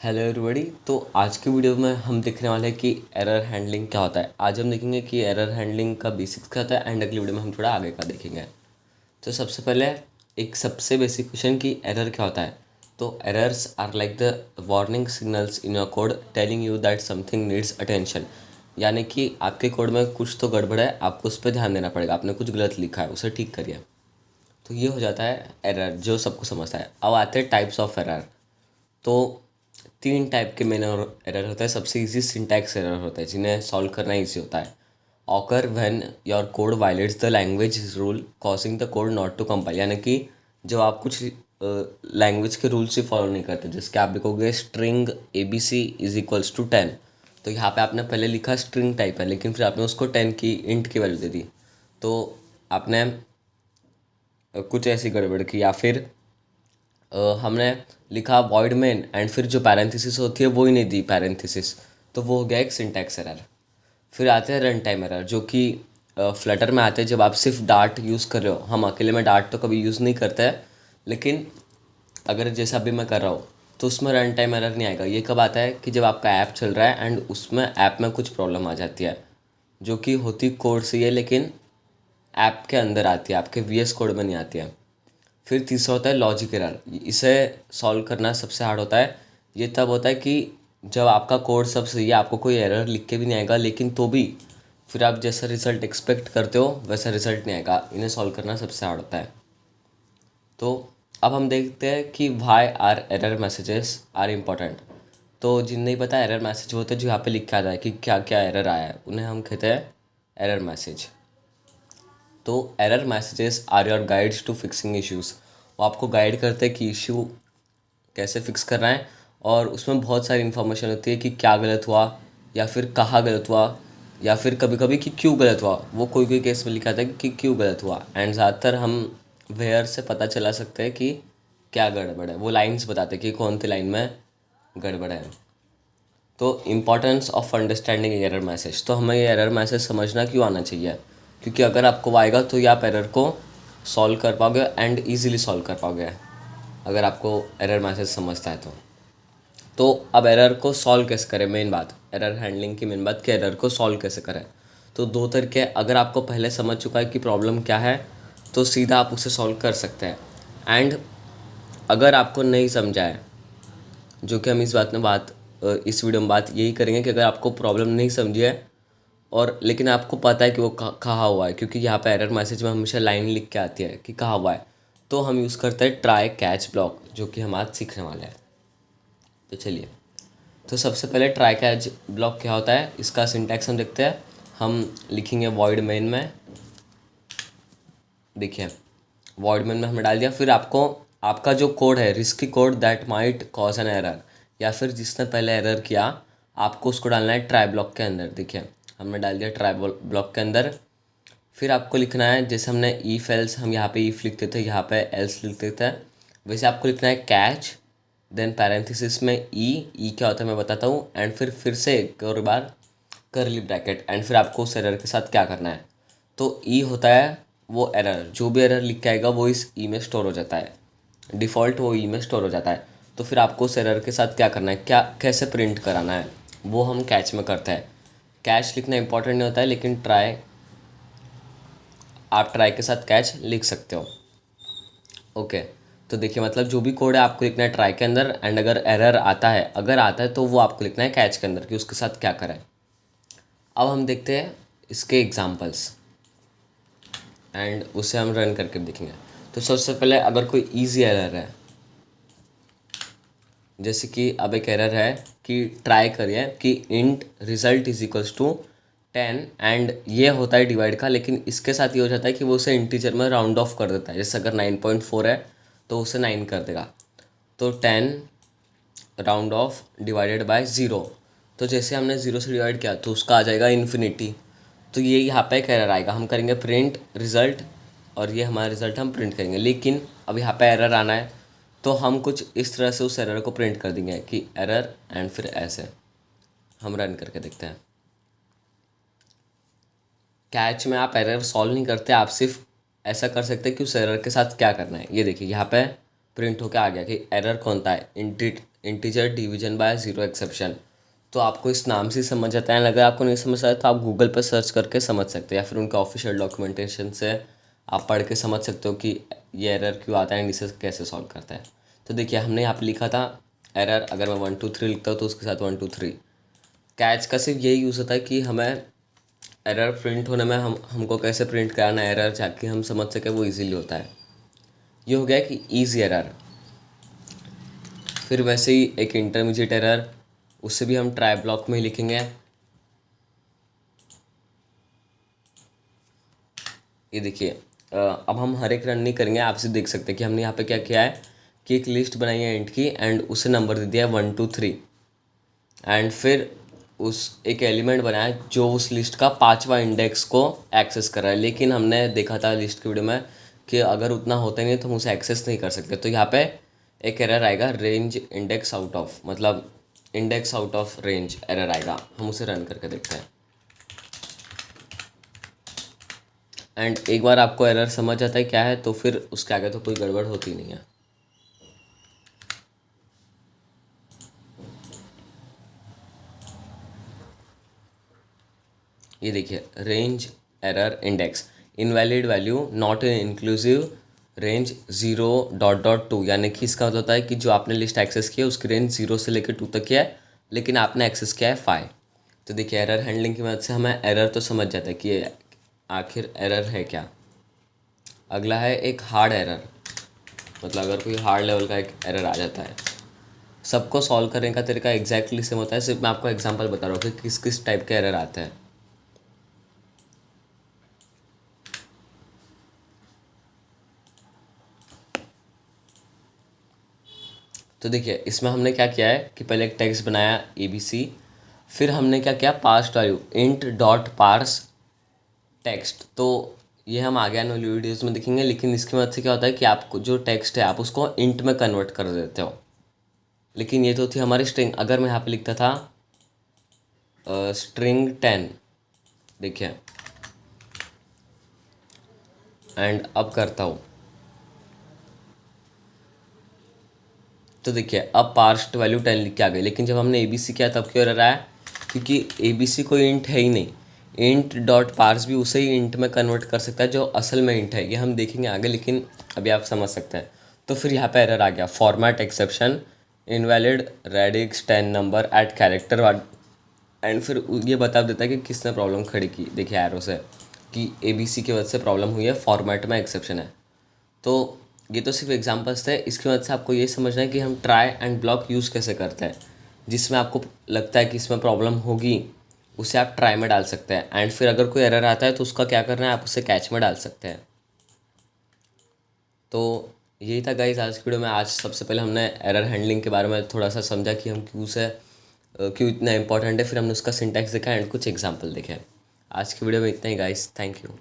Hello everybody. तो आज की वीडियो में हम देखने वाले हैं कि एरर हैंडलिंग क्या होता है। आज हम देखेंगे कि एरर हैंडलिंग का बेसिक्स क्या होता है एंड अगली वीडियो में हम थोड़ा आगे का देखेंगे। तो सबसे पहले एक सबसे बेसिक क्वेश्चन कि एरर क्या होता है। तो errors are like the warning signals in your code telling you that something needs attention. यानी कि आपके कोड में कुछ तो गड़बड़ है, आपको उस पर ध्यान देना पड़ेगा, आपने कुछ गलत लिखा है, उसे ठीक करिए। तो ये हो जाता है एरर, जो सबको समझता है। अब आते हैं टाइप्स ऑफ एरर। तो तीन टाइप के मेन एरर होता है। सबसे इजी सिंटैक्स एरर होता है, जिन्हें सॉल्व करना इजी होता है। Occur when your code violates the language rule causing the code not to compile. यानी कि जब आप कुछ लैंग्वेज के रूल्स ही फॉलो नहीं करते, जिसके आप लिखोगे string ABC is equals to 10, तो यहाँ पे आपने पहले लिखा स्ट्रिंग टाइप है, लेकिन फिर आपने उसको 10 की इंट की वैल्यू दे दी, तो आपने कुछ ऐसी गड़बड़ की। या फिर हमने लिखा वॉइड मेन एंड फिर जो पैरेंथेसिस होती है वो ही नहीं दी पैरेंथेसिस, तो वो हो गया एक सिंटैक्स एरर। फिर आते हैं रन टाइम एरर, जो कि फ्लटर में आते हैं जब आप सिर्फ डार्ट यूज़ कर रहे हो। हम अकेले में डार्ट तो कभी यूज़ नहीं करते हैं, लेकिन अगर जैसा अभी मैं कर रहा हूँ तो उसमें रन टाइम एरर नहीं आएगा। ये कब आता है कि जब आपका ऐप चल रहा है एंड उसमें ऐप में कुछ प्रॉब्लम आ जाती है, जो कि होती कोड से ही है, लेकिन ऐप के अंदर आती है, आपके VS कोड में नहीं आती है। फिर तीसरा होता है लॉजिक एरर। इसे सॉल्व करना सबसे हार्ड होता है। ये तब होता है कि जब आपका कोड सब सही है, आपको कोई एरर लिख के भी नहीं आएगा, लेकिन तो भी फिर आप जैसा रिज़ल्ट एक्सपेक्ट करते हो वैसा रिज़ल्ट नहीं आएगा। इन्हें सॉल्व करना सबसे हार्ड होता है। तो अब हम देखते हैं कि why are error messages are important. तो जिन नहीं पता, एरर मैसेज होते हैं जो यहाँ पे लिखा आता है कि क्या क्या एरर आया है, उन्हें हम कहते हैं एरर मैसेज। तो error messages are your guides to fixing issues. वो आपको गाइड करते हैं कि इशू कैसे फिक्स करना है, और उसमें बहुत सारी इन्फॉर्मेशन होती है कि क्या गलत हुआ, या फिर कहाँ गलत हुआ, या फिर कभी कभी कि क्यों गलत हुआ। वो कोई कोई केस में लिखा था कि क्यों गलत हुआ, एंड ज़्यादातर हम वेयर से पता चला सकते हैं कि क्या गड़बड़ है। वो लाइन्स बताते हैं कि कौन सी लाइन में गड़बड़ है। तो importance of understanding error message. तो हमें ये एरर मैसेज समझना क्यों आना चाहिए, क्योंकि अगर आपको वो आएगा तो ये आप एरर को सॉल्व कर पाओगे एंड ईजिली सॉल्व कर पाओगे, अगर आपको एरर मैसेज समझता है तो अब एरर को सॉल्व कैसे करें, मेन बात एरर हैंडलिंग की मेन बात कि एरर को सॉल्व कैसे करें। तो दो तरीके, अगर आपको पहले समझ चुका है कि प्रॉब्लम क्या है तो सीधा आप उसे सॉल्व कर सकते हैं। एंड अगर आपको नहीं समझा है, जो कि हम इस वीडियो में बात यही करेंगे कि अगर आपको प्रॉब्लम नहीं समझी है और लेकिन आपको पता है कि वो कहाँ हुआ है, क्योंकि यहाँ पे एरर मैसेज में हमेशा लाइन लिख के आती है कि कहाँ हुआ है, तो हम यूज़ करते हैं ट्राई कैच ब्लॉक, जो कि हम आज सीखने वाले हैं। तो चलिए, तो सबसे पहले ट्राई कैच ब्लॉक क्या होता है, इसका सिंटैक्स हम देखते हैं। हम लिखेंगे वॉइड मेन में, देखिए वॉइड मेन में हमने डाल दिया। फिर आपको आपका जो कोड है, risky code that might cause an error, या फिर जिसने पहले एरर किया, आपको उसको डालना है ट्राई ब्लॉक के अंदर। देखिए हमने डाल दिया ट्राई ब्लॉक के अंदर। फिर आपको लिखना है, जैसे हमने ईफ एल्स, हम यहाँ पे ईफ लिखते थे, यहाँ पे एल्स लिखते थे, वैसे आपको लिखना है कैच, देन पैरेंथेसिस में ई क्या होता है मैं बताता हूँ, एंड फिर से एक और बार करली ब्रैकेट, एंड फिर आपको उस एरर के साथ क्या करना है। तो ई होता है वो एरर, जो भी एरर लिख के आएगा वो इस ई में स्टोर हो जाता है, डिफ़ॉल्ट वो ई में स्टोर हो जाता है। तो फिर आपको उस एरर के साथ क्या करना है, क्या कैसे प्रिंट कराना है, वो हम कैच में करते हैं। कैच लिखना इंपॉर्टेंट नहीं होता है, लेकिन आप ट्राई के साथ कैच लिख सकते हो। ओके, तो देखिए मतलब जो भी कोड है आपको लिखना है ट्राई के अंदर, एंड अगर एरर आता है, तो वो आपको लिखना है कैच के अंदर कि उसके साथ क्या करें। अब हम देखते हैं इसके एग्जांपल्स एंड उसे हम रन करके देखेंगे। तो सबसे पहले अगर कोई इजी एरर है, जैसे कि अब एक एरर है कि ट्राई करिए कि int result is equals to 10, and ये होता है डिवाइड का, लेकिन इसके साथ ये हो जाता है कि वो उसे इंटीजर में राउंड ऑफ कर देता है। जैसे अगर 9.4 है तो उसे 9 कर देगा, तो 10 राउंड ऑफ डिवाइडेड बाय 0। तो जैसे हमने 0 से डिवाइड किया तो उसका आ जाएगा इन्फिनिटी। तो ये यहाँ पे एक एरर आएगा, हम करेंगे प्रिंट रिज़ल्ट, और ये हमारा रिज़ल्ट हम प्रिंट करेंगे। लेकिन अब यहाँ पे एरर आना है, तो हम कुछ इस तरह से उस एरर को प्रिंट कर देंगे कि एरर, एंड फिर ऐसे हम रन करके देखते हैं। कैच में आप एरर सॉल्व नहीं करते, आप सिर्फ ऐसा कर सकते हैं कि उस एरर के साथ क्या करना है। ये देखिए यहाँ पे प्रिंट होकर आ गया कि एरर कौन सा है, integer division by zero exception. तो आपको इस नाम से समझ आता है। अगर आपको नहीं समझ आया तो आप गूगल पर सर्च करके समझ सकते हैं, या फिर उनका ऑफिशियल डॉक्यूमेंटेशन से आप पढ़ के समझ सकते हो कि ये एरर क्यों आता है एंड इसे कैसे सॉल्व करता है। तो देखिए हमने यहाँ पे लिखा था एरर, अगर मैं 1 2 3 लिखता हूँ तो उसके साथ 1 2 3। कैच का सिर्फ यही यूज़ होता है कि हमें एरर प्रिंट होने में हमको कैसे प्रिंट कराना है एरर, ताकि हम समझ सके, वो इजीली होता है। ये हो गया कि ईजी एरर। फिर वैसे ही एक इंटरमीडिएट एरर, उससे भी हम ट्राई ब्लॉक में ही लिखेंगे। ये देखिए अब हम हर एक रन नहीं करेंगे, आप सिर्फ देख सकते हैं कि हमने यहाँ पे क्या किया है कि एक लिस्ट बनाई है इंट की एंड उसे नंबर दे दिया है 1 2 3 एंड फिर उस एक एलिमेंट बनाया जो उस लिस्ट का 5वां इंडेक्स को एक्सेस कर रहा है। लेकिन हमने देखा था लिस्ट की वीडियो में कि अगर उतना होता ही नहीं तो हम उसे एक्सेस नहीं कर सकते। तो यहाँ पे एक एरर आएगा रेंज इंडेक्स आउट ऑफ, मतलब index out of range error आएगा। हम उसे रन करके देखते हैं एंड एक बार आपको एरर समझ आता है क्या है तो फिर उसके आगे तो कोई गड़बड़ होती नहीं है। ये देखिए range error index invalid value not inclusive range 0.2, यानी कि इसका मतलब होता है कि जो आपने लिस्ट एक्सेस किया उसकी रेंज 0 से लेकर 2 तक की है, लेकिन आपने एक्सेस किया है 5। तो देखिए एरर हैंडलिंग की मदद से हमें एरर तो समझ जाता है कि आखिर एरर है क्या। अगला है एक हार्ड एरर, मतलब अगर कोई हार्ड लेवल का एक एरर आ जाता है। सबको सॉल्व करने का तरीका एग्जैक्टली सेम होता है, सिर्फ मैं आपको एग्जांपल बता रहा हूँ कि किस किस टाइप के एरर आते हैं। तो देखिए इसमें हमने क्या किया है कि पहले एक टेक्स्ट बनाया ABC, फिर हमने क्या किया passed value int dot parse text. तो ये हम आगे आने वाली वीडियोज़ में देखेंगे, लेकिन इसकी मदद से क्या होता है कि आपको जो टेक्स्ट है आप उसको इंट में कन्वर्ट कर देते हो। लेकिन ये तो थी हमारी स्ट्रिंग। अगर मैं यहाँ पे लिखता था स्ट्रिंग 10, देखिए एंड अब करता हूँ तो देखिए अब पार्स्ट वैल्यू 10 लिख के आ गई। लेकिन जब हमने ABC किया तब क्यों एरर आया, क्योंकि ABC कोई इंट है ही नहीं। इंट डॉट पार्स भी उसे ही इंट में कन्वर्ट कर सकता है जो असल में इंट है, ये हम देखेंगे आगे, लेकिन अभी आप समझ सकते हैं। तो फिर यहाँ पे एरर आ गया format exception invalid radix 10 number at character and फिर ये बता देता है कि किसने प्रॉब्लम खड़ी की। देखिए एरो से कि ABC की वजह से प्रॉब्लम हुई है, फॉर्मेट में एक्सेप्शन है। तो ये तो सिर्फ एग्जांपल्स थे, इसकी मदद से आपको ये समझना है कि हम ट्राई एंड ब्लॉक यूज़ कैसे करते हैं। जिसमें आपको लगता है कि इसमें प्रॉब्लम होगी उसे आप ट्राई में डाल सकते हैं एंड फिर अगर कोई एरर आता है तो उसका क्या करना है, आप उसे कैच में डाल सकते हैं। तो यही था गाइस आज की वीडियो में। आज सबसे पहले हमने एरर हैंडलिंग के बारे में थोड़ा सा समझा कि हम क्यों इतना इंपॉर्टेंट है, फिर हमने उसका सिंटैक्स देखा एंड कुछ एग्जाम्पल देखे। आज की वीडियो में इतना ही गाइस, थैंक यू।